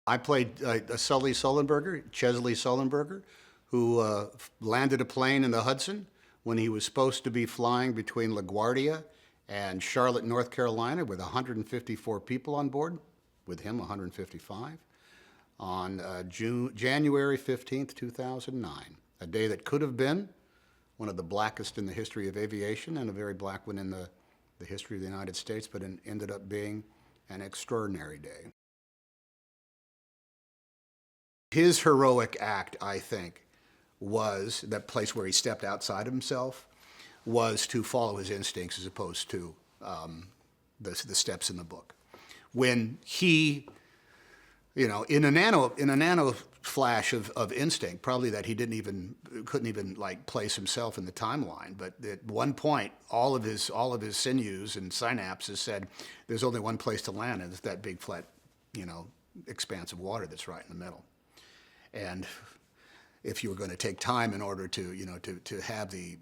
I played Sully Sullenberger, Chesley Sullenberger, who landed a plane in the Hudson when he was supposed to be flying between LaGuardia and Charlotte, North Carolina, with 154 people on board, with him 155, on January 15th, 2009, a day that could have been one of the blackest in the history of aviation and a very black one in the history of the United States, but it ended up being an extraordinary day. His heroic act, I think, was that place where he stepped outside of himself, was to follow his instincts as opposed to the steps in the book. When he, in a nano flash of instinct, probably that he couldn't even like place himself in the timeline, but at one point, all of his sinews and synapses said, there's only one place to land, and it's that big flat, expanse of water that's right in the middle. And if you were going to take time in order to have the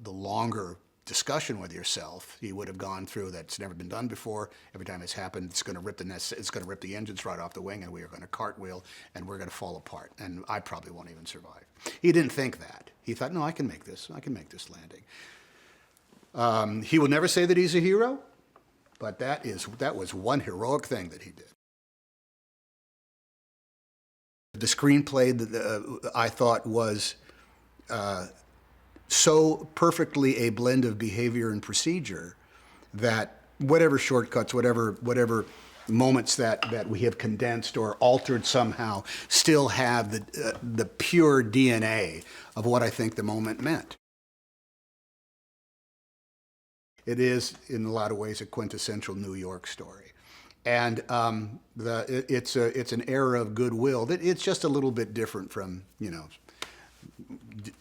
longer discussion with yourself, you would have gone through that's never been done before. Every time it's happened, it's going to rip the engines right off the wing, and we are going to cartwheel, and we're going to fall apart. And I probably won't even survive. He didn't think that. He thought, no, I can make this. I can make this landing. He will never say that he's a hero, but that was one heroic thing that he did. The screenplay that I thought was so perfectly a blend of behavior and procedure that whatever shortcuts, whatever moments that we have condensed or altered somehow still have the pure DNA of what I think the moment meant. It is, in a lot of ways, a quintessential New York story. And it's an era of goodwill. It's just a little bit different from,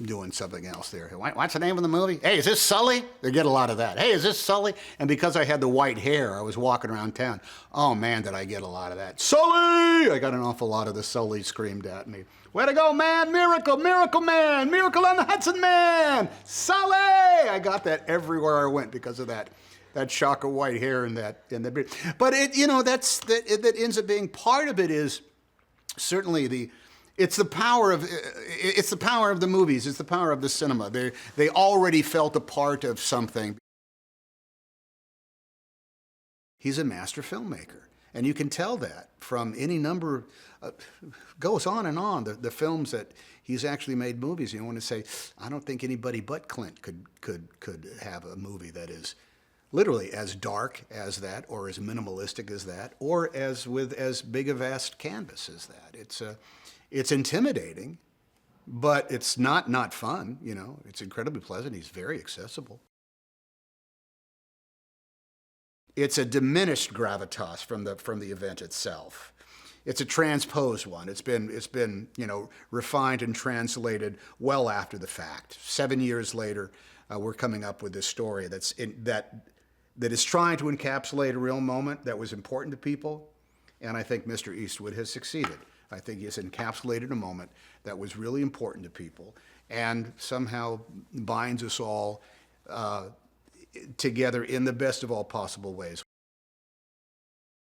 doing something else there. What's the name of the movie? Hey, is this Sully? They get a lot of that. Hey, is this Sully? And because I had the white hair, I was walking around town. Oh man, did I get a lot of that. Sully! I got an awful lot of the Sully screamed at me. Way to go, man! Miracle, miracle man! Miracle on the Hudson, man! Sully! I got that everywhere I went because of that shock of white hair and that beard. But that ends up being part of it is certainly it's the power of the movies. It's the power of the cinema. They already felt a part of something. He's a master filmmaker, and you can tell that from any number of, goes on and on, the films that he's actually made movies. You want to say, I don't think anybody but Clint could have a movie that is literally as dark as that, or as minimalistic as that, or with as big a vast canvas as that. It's intimidating, but it's not fun. It's incredibly pleasant. He's very accessible. It's a diminished gravitas from the event itself. It's a transposed one. It's been refined and translated well after the fact. 7 years later, we're coming up with this story that is trying to encapsulate a real moment that was important to people, and I think Mr. Eastwood has succeeded. I think he has encapsulated a moment that was really important to people and somehow binds us all together in the best of all possible ways.